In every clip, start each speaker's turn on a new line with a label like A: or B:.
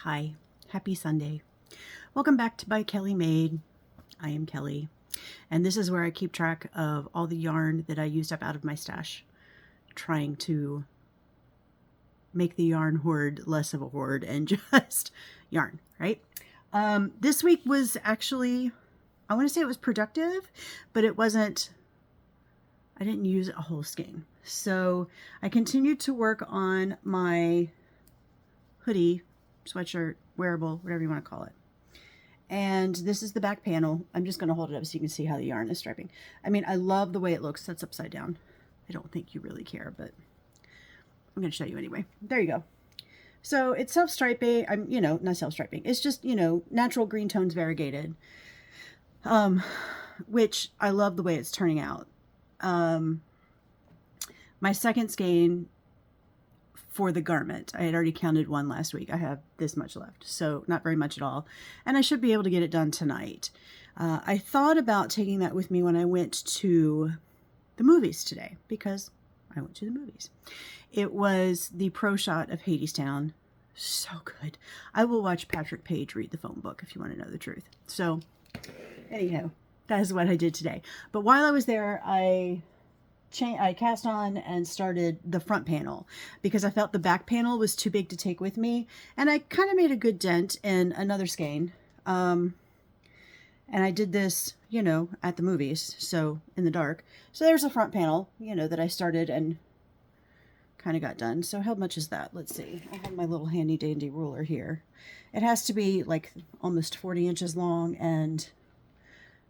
A: Hi, happy Sunday. Welcome back to By Kelly Made. I am Kelly, and this is where I keep track of all the yarn that I used up out of my stash, trying to make the yarn hoard less of a hoard and just yarn, right? This week was actually, I want to say it was productive, but it wasn't, I didn't use a whole skein. So I continued to work on my hoodie, sweatshirt, wearable, whatever you want to call it. And this is the back panel. I'm just going to hold it up so you can see how the yarn is striping. I mean, I love the way it looks. That's upside down. I don't think you really care, but I'm going to show you anyway. There you go. So it's self-striping. Not self-striping. It's just, natural green tones variegated, which I love the way it's turning out. My second skein for the garment, I had already counted one last week. I have this much left, so not very much at all. And I should be able to get it done tonight. I thought about taking that with me when I went to the movies today, because I went to the movies. It was the pro shot of Hadestown. So good. I will watch Patrick Page read the phone book if you want to know the truth. So anyhow, that is what I did today. But while I was there, I cast on and started the front panel because I felt the back panel was too big to take with me, and I kind of made a good dent in another skein. And I did this, at the movies, so in the dark. So there's a front panel, that I started and kind of got done. So how much is that? Let's see. I have my little handy dandy ruler here. It has to be like almost 40 inches long, and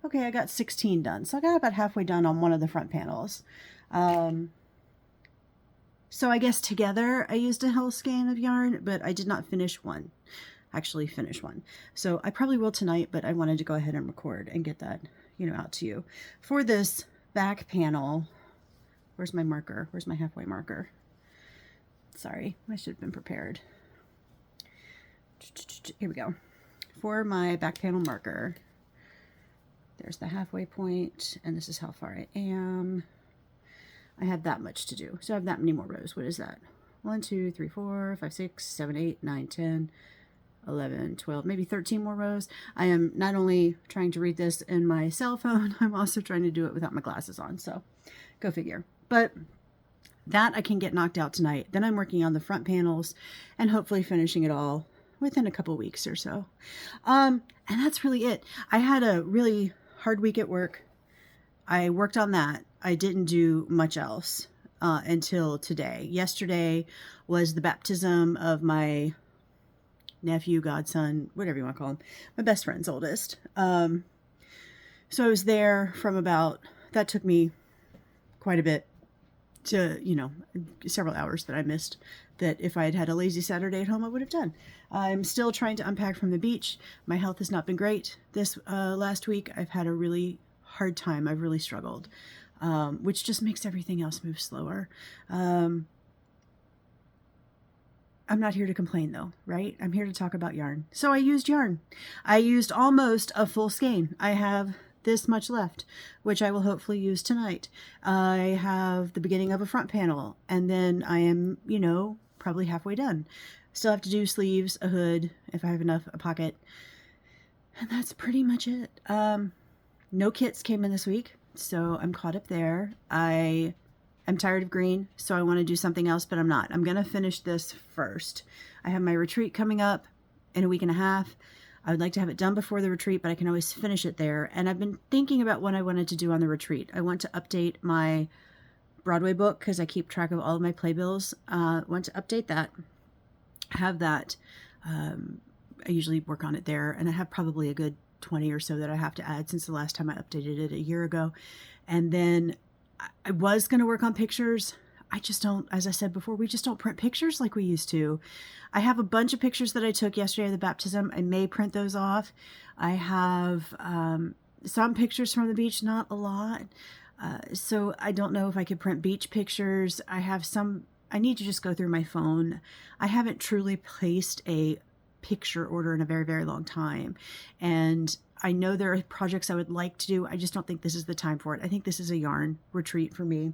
A: okay, I got 16 done. So I got about halfway done on one of the front panels. So I guess together I used a whole skein of yarn, but I did not finish one. So I probably will tonight, but I wanted to go ahead and record and get that, out to you. For this back panel, where's my marker? Where's my halfway marker? Sorry, I should have been prepared. Here we go. For my back panel marker, there's the halfway point, and this is how far I am. I have that much to do. So I have that many more rows. What is that? 1, 2, 3, 4, 5, 6, 7, 8, 9, 10, 11, 12, maybe 13 more rows. I am not only trying to read this in my cell phone, I'm also trying to do it without my glasses on. So go figure. But that I can get knocked out tonight. Then I'm working on the front panels and hopefully finishing it all within a couple weeks or so. And that's really it. I had a really hard week at work. I worked on that. I didn't do much else until today. Yesterday was the baptism of my nephew, godson, whatever you want to call him, my best friend's oldest. So I was there from that took me quite a bit to, several hours that I missed, that if I had had a lazy Saturday at home, I would have done. I'm still trying to unpack from the beach. My health has not been great this last week. I've had a really hard time. I've really struggled, which just makes everything else move slower. I'm not here to complain though, right? I'm here to talk about yarn. So I used yarn. I used almost a full skein. I have this much left, which I will hopefully use tonight. I have the beginning of a front panel, and then I am, probably halfway done. Still have to do sleeves, a hood, if I have enough, a pocket, and that's pretty much it. No kits came in this week, so I'm caught up there. I'm tired of green, so I want to do something else, but I'm not. I'm going to finish this first. I have my retreat coming up in a week and a half. I would like to have it done before the retreat, but I can always finish it there. And I've been thinking about what I wanted to do on the retreat. I want to update my Broadway book because I keep track of all of my playbills. I want to update that, have that. I usually work on it there, and I have probably a good 20 or so that I have to add since the last time I updated it a year ago. And then I was going to work on pictures. I just don't, as I said before, we just don't print pictures like we used to. I have a bunch of pictures that I took yesterday of the baptism. I may print those off. I have some pictures from the beach, not a lot. So I don't know if I could print beach pictures. I need to just go through my phone. I haven't truly placed a picture order in a very, very long time. And I know there are projects I would like to do. I just don't think this is the time for it. I think this is a yarn retreat for me,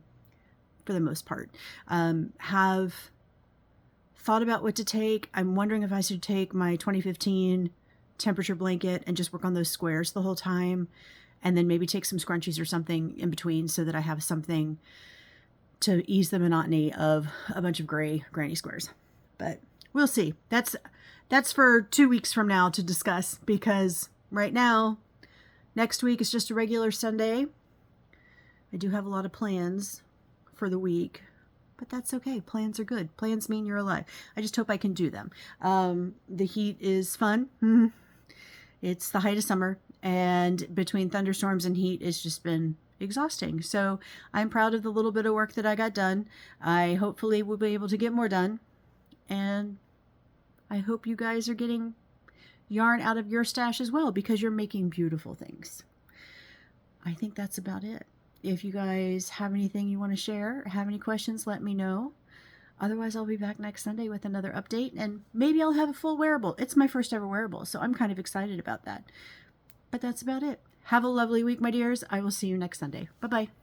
A: for the most part. Have thought about what to take. I'm wondering if I should take my 2015 temperature blanket and just work on those squares the whole time, and then maybe take some scrunchies or something in between so that I have something to ease the monotony of a bunch of gray granny squares. But we'll see. That's for 2 weeks from now to discuss, because right now, next week is just a regular Sunday. I do have a lot of plans for the week, but that's okay. Plans are good. Plans mean you're alive. I just hope I can do them. The heat is fun. It's the height of summer, and between thunderstorms and heat, it's just been exhausting. So I'm proud of the little bit of work that I got done. I hopefully will be able to get more done, and I hope you guys are getting yarn out of your stash as well, because you're making beautiful things. I think that's about it. If you guys have anything you want to share, have any questions, let me know. Otherwise, I'll be back next Sunday with another update, and maybe I'll have a full wearable. It's my first ever wearable, so I'm kind of excited about that. But that's about it. Have a lovely week, my dears. I will see you next Sunday. Bye-bye.